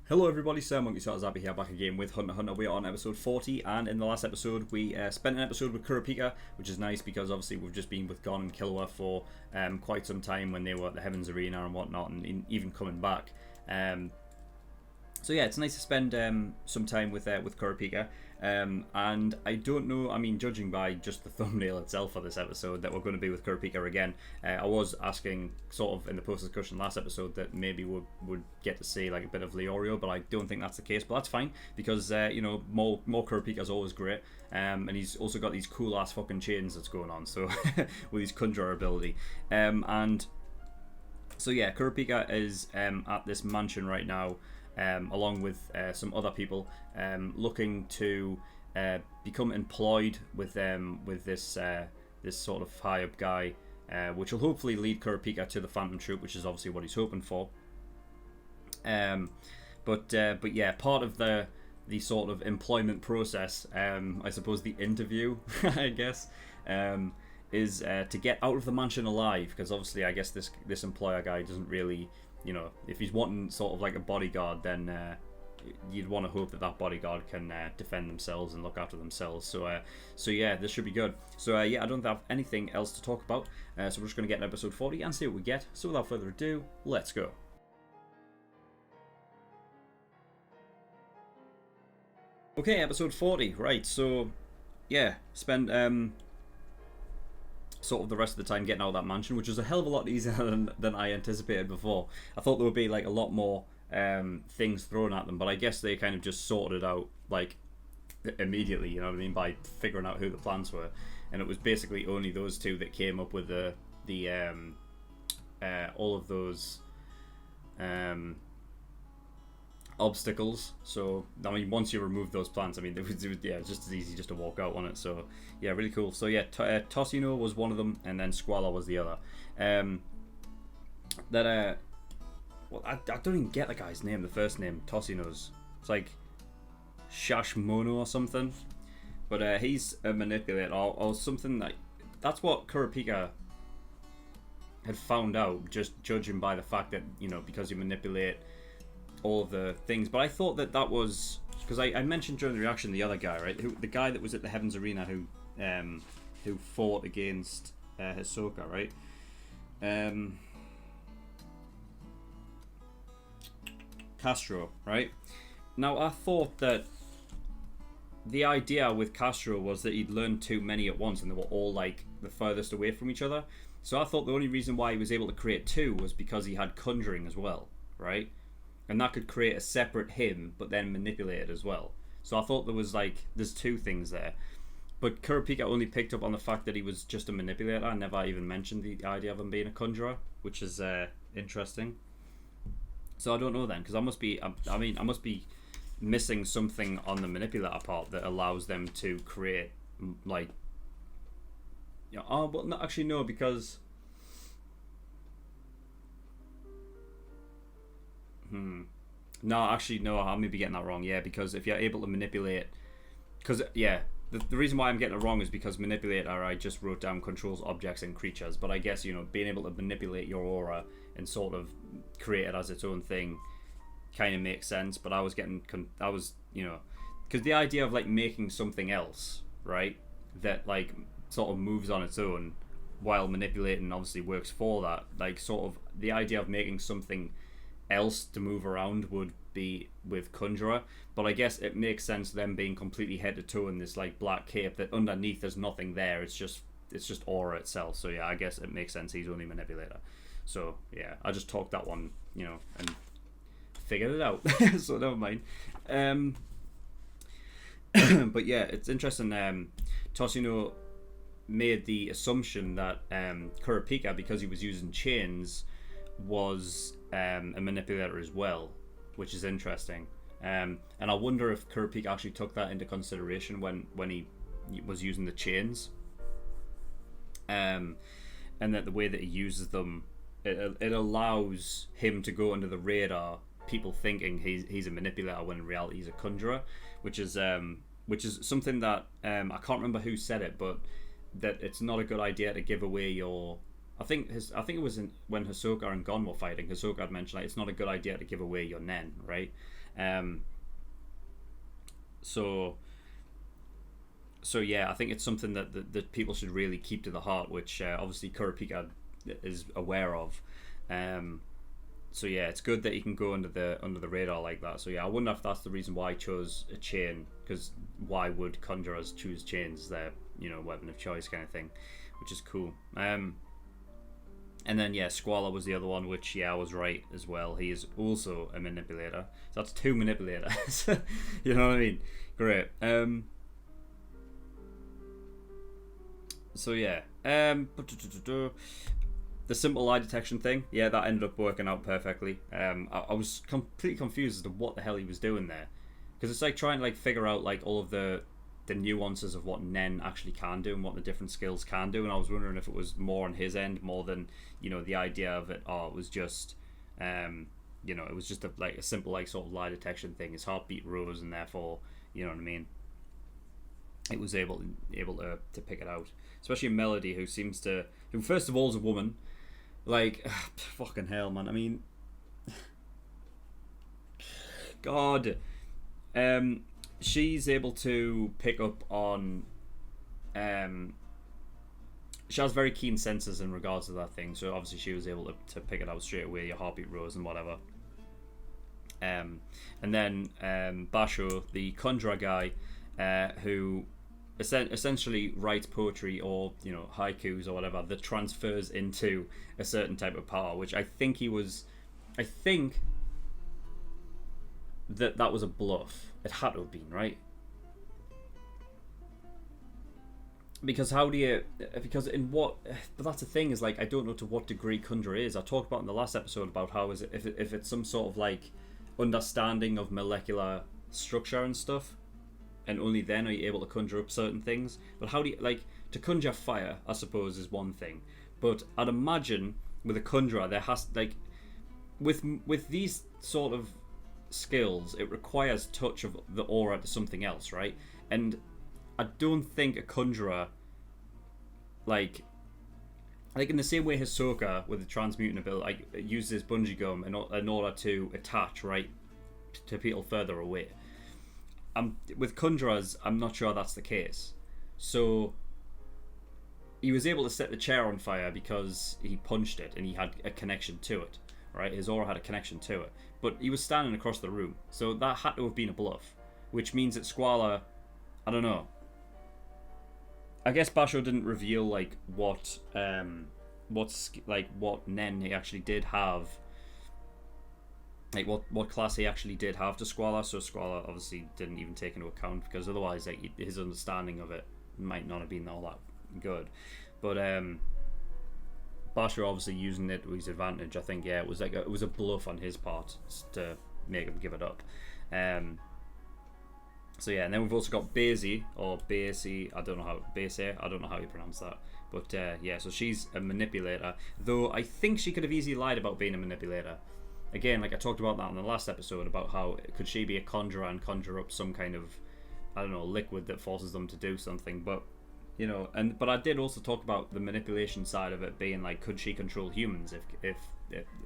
Hello everybody, SirMonkeySuit Zabby here, back again with Hunter x Hunter. We are on episode 40, and in the last episode we spent an episode with Kurapika, which is nice because obviously we've just been with Gon and Killua for quite some time when they were at the Heavens Arena and whatnot, and even coming back. So yeah, it's nice to spend some time with Kurapika. And I don't know, I mean, judging by just the thumbnail itself for this episode, that we're going to be with Kurapika again. I was asking, sort of in the post-discussion last episode, that maybe we would get to see like a bit of Leorio, but I don't think that's the case. But that's fine, because, you know, more Kurapika is always great. And he's also got these cool-ass fucking chains that's going on, so with his Conjurer ability. And so yeah, Kurapika is at this mansion right now, along with some other people, looking to become employed with this sort of high up guy, which will hopefully lead Kurapika to the Phantom Troop, which is obviously what he's hoping for. But yeah, part of the sort of employment process, I suppose the interview, I guess, is to get out of the mansion alive, because obviously I guess this employer guy doesn't really. You know, if he's wanting sort of like a bodyguard, then you'd want to hope that bodyguard can defend themselves and look after themselves. So yeah, this should be good. So yeah, I don't have anything else to talk about. So we're just going to get in episode 40 and see what we get. So without further ado, let's go. Okay, episode 40. Right, so yeah, spend sort of the rest of the time getting out of that mansion, which was a hell of a lot easier than I anticipated before. I thought there would be like a lot more things thrown at them, but I guess they kind of just sorted it out like immediately, you know what I mean, by figuring out who the plans were. And it was basically only those two that came up with the all of those obstacles. So I mean, once you remove those plants, I mean, it was just as easy just to walk out on it. So yeah, really cool. So yeah, Toshino was one of them, and then Squall was the other. Well, I don't even get the guy's name. The first name, Toshino's. It's like Shashmono or something. But he's a manipulator or something. That's what Kurapika had found out, just judging by the fact that, you know, because you manipulate all of the things. But I thought that was because I mentioned during the reaction the other guy, right? The guy that was at the Heavens Arena who fought against Hisoka, right? Castro, right? Now I thought that the idea with Castro was that he'd learned too many at once, and they were all like the furthest away from each other. So I thought the only reason why he was able to create two was because he had conjuring as well, right? And that could create a separate him, but then manipulate it as well. So I thought there's two things there. But Kurapika only picked up on the fact that he was just a manipulator. I never even mentioned the idea of him being a conjurer, which is interesting. So I don't know then, because I must be missing something on the manipulator part that allows them to create, like, you know, oh, well, no, actually no, because no, actually, no, I may be getting that wrong. Yeah, because if you're able to manipulate, because yeah, the reason why I'm getting it wrong is because manipulator, I just wrote down controls objects and creatures, but I guess, you know, being able to manipulate your aura and sort of create it as its own thing kind of makes sense. But I was you know, because the idea of like making something else, right, that like sort of moves on its own while manipulating obviously works for that, like sort of the idea of making something else to move around would be with Conjurer, but I guess it makes sense them being completely head to toe in this like black cape that underneath there's nothing there. It's just aura itself. So yeah, I guess it makes sense he's only manipulator. So yeah, I just talked that one, you know, and figured it out. So never mind. But yeah, it's interesting. Toshino made the assumption that Kurapika, because he was using chains, was a manipulator as well, which is interesting. And I wonder if Kurapika actually took that into consideration when he was using the chains, and that the way that he uses them, it allows him to go under the radar, people thinking he's a manipulator when in reality he's a conjurer, which is something that I can't remember who said it, but that it's not a good idea to give away your I think it was when Hisoka and Gon were fighting. Hisoka had mentioned, like, it's not a good idea to give away your Nen, right? Um, so yeah, I think it's something that people should really keep to the heart, which obviously Kurapika is aware of. So yeah, it's good that he can go under the radar like that. So yeah, I wonder if that's the reason why he chose a chain, because why would conjurers choose chains as their weapon of choice kind of thing, which is cool. And then yeah, Squalor was the other one, which yeah, I was right as well. He is also a manipulator. So that's 2 manipulators. You know what I mean? Great. So yeah. The simple lie detection thing, yeah, that ended up working out perfectly. I was completely confused as to what the hell he was doing there, because it's like trying to like figure out like all of the nuances of what Nen actually can do and what the different skills can do, and I was wondering if it was more on his end more than the idea of it. It was just it was just a simple like sort of lie detection thing. His heartbeat rose, and therefore you know what I mean, it was able to pick it out. Especially Melody, who first of all is a woman. Like, fucking hell, man. I mean, God. She's able to pick up on. She has very keen senses in regards to that thing. So obviously she was able to pick it out straight away. Your heartbeat rose and whatever. And then Basho, the conjurer guy, who essentially writes poetry or haikus or whatever that transfers into a certain type of power, which I think that was a bluff. It had to have been, right? Because but that's the thing, is like I don't know to what degree conjure is. I talked about in the last episode about how if it's some sort of like understanding of molecular structure and stuff, and only then are you able to conjure up certain things. But how do you, like, to conjure fire, I suppose, is one thing. But I'd imagine with a conjurer, there has, like, with these sort of skills, it requires touch of the aura to something else, right? And I don't think a conjurer, like in the same way Hisoka with the transmutant ability, like, uses bungee gum in order to attach, right, to people further away. With conjurers, I'm not sure that's the case. So he was able to set the chair on fire because he punched it and he had a connection to it, right? His aura had a connection to it, but he was standing across the room, so that had to have been a bluff, which means that Squalor, I don't know. I guess Basho didn't reveal like what Nen he actually did have. Like what class he actually did have to Squalor, so Squalor obviously didn't even take into account, because otherwise like his understanding of it might not have been all that good. But Basho obviously using it to his advantage. I think it was a bluff on his part to make him give it up. So yeah, and then we've also got Basie or Basie. I don't know how you pronounce that. But yeah, so she's a manipulator, though I think she could have easily lied about being a manipulator. Again, like I talked about that in the last episode, about how could she be a conjurer and conjure up some kind of, I don't know, liquid that forces them to do something. But but I did also talk about the manipulation side of it being like, could she control humans? If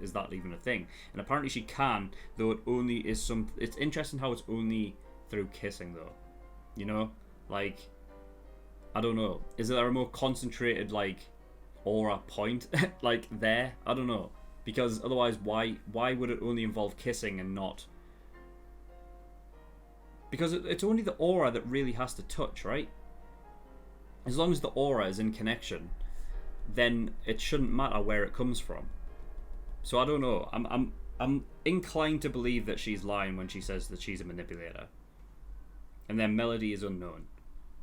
is that even a thing? And apparently she can, though it only is some. It's interesting how it's only through kissing, though. Like, I don't know. Is there a more concentrated like aura point like there? I don't know. Because otherwise, why would it only involve kissing and not? Because it's only the aura that really has to touch, right? As long as the aura is in connection, then it shouldn't matter where it comes from. So I don't know. I'm inclined to believe that she's lying when she says that she's a manipulator. And then Melody is unknown.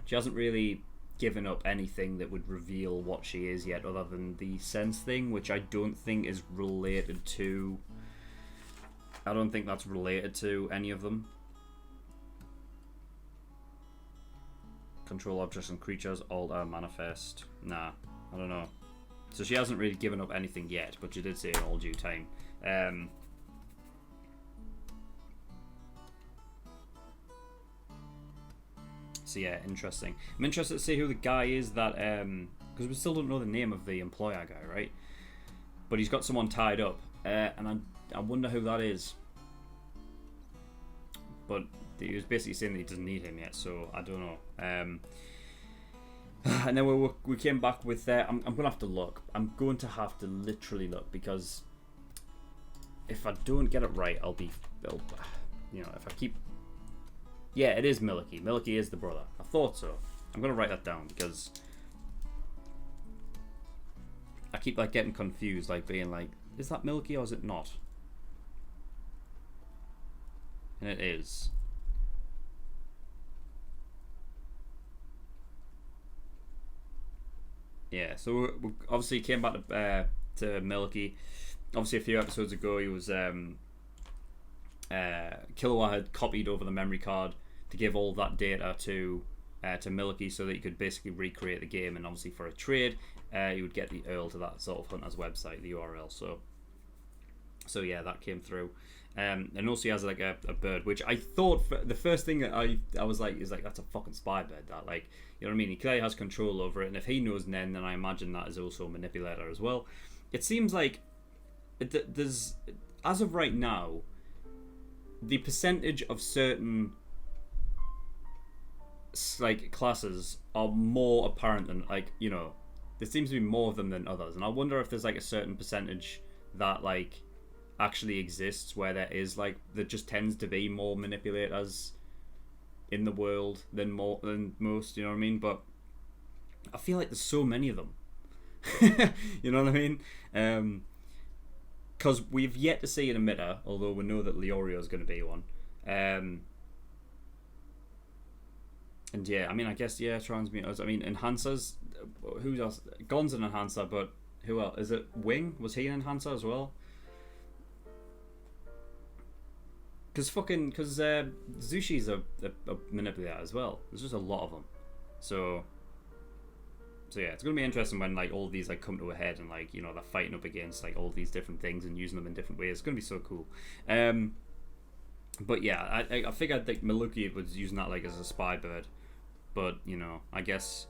She hasn't really given up anything that would reveal what she is yet, other than the sense thing, which I don't think is related to. I don't think that's related to any of them. Control objects and creatures, alter, manifest. Nah, I don't know. So she hasn't really given up anything yet, but she did say in all due time. So yeah, interesting. I'm interested to see who the guy is that, because we still don't know the name of the employer guy, right? But he's got someone tied up, and I wonder who that is. but he was basically saying that he doesn't need him yet, so I don't know. And then we came back with I'm going to have to look. I'm going to have to literally look, because if I don't get it right, you know, if I keep... Yeah, it is Milky. Milky is the brother. I thought so. I'm going to write that down, because I keep like getting confused, like being like, is that Milky or is it not? And it is. Yeah, so we obviously came back to Milky. Obviously, a few episodes ago, he was Killua had copied over the memory card to give all that data to Milky, so that he could basically recreate the game. And obviously, for a trade, you would get the URL to that sort of Hunter's website, the URL. So yeah, that came through. And also he has like a bird, which I thought the first thing that I was like is like, that's a fucking spy bird, that, like, you know what I mean? He clearly has control over it, and if he knows Nen, then I imagine that is also a manipulator as well. It seems like there's, as of right now, the percentage of certain like classes are more apparent than, like, you know, there seems to be more of them than others, and I wonder if there's like a certain percentage that like actually exists where there is like, there just tends to be more manipulators in the world than most, you know what I mean? But I feel like there's so many of them. You know what I mean? Because we've yet to see an emitter, although we know that Leorio is going to be one. And yeah, I mean, I guess, yeah, transmuters. I mean, enhancers. Who else? Gon's an enhancer, but who else? Is it Wing? Was he an enhancer as well? Because Zushi's a manipulator as well. There's just a lot of them. So yeah, it's gonna be interesting when like all these like come to a head, and like, you know, they're fighting up against like all these different things and using them in different ways. It's gonna be so cool. But yeah, I figured like Milky was using that like as a spy bird, but you know, I guess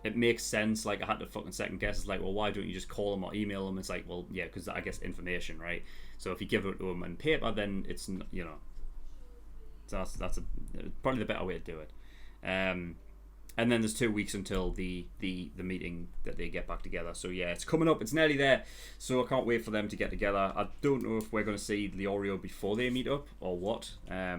it makes sense. Like, I had to fucking second guess. It's like, well, why don't you just call them or email them? It's like, well, yeah, because I guess information, right? So if you give it to them on paper, then it's, you know, so that's probably the better way to do it. And then there's 2 weeks until the meeting that they get back together. So yeah, it's coming up. It's nearly there. So I can't wait for them to get together. I don't know if we're going to see Leorio before they meet up or what. I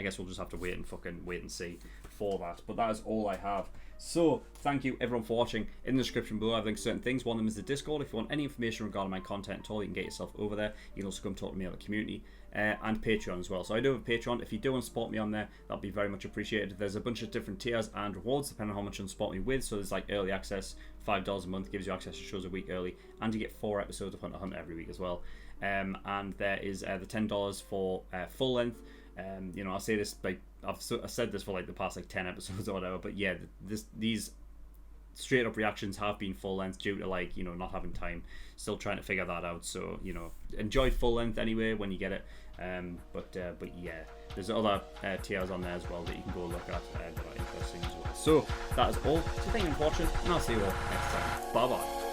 guess we'll just have to wait and see for that. But that is all I have. So thank you everyone for watching. In the description below, I've linked certain things. One of them is the Discord. If you want any information regarding my content at all, you can get yourself over there. You can also come talk to me about the community. And Patreon as well. So I do have a Patreon. If you do want to support me on there, that'd be very much appreciated. There's a bunch of different tiers and rewards depending on how much you support me with. So there's like early access, $5 a month gives you access to shows a week early, and you get 4 episodes of Hunter x Hunter every week as well. And there is the $10 for full length. You know, I'll say this, like I've said this for like the past like 10 episodes or whatever, but yeah, these straight up reactions have been full length due to, like, you know, not having time, still trying to figure that out. So, you know, enjoy full length anyway when you get it. But yeah, there's other tiers on there as well that you can go look at that are interesting as well. So that is all. So thank you for watching, and I'll see you all next time. Bye bye.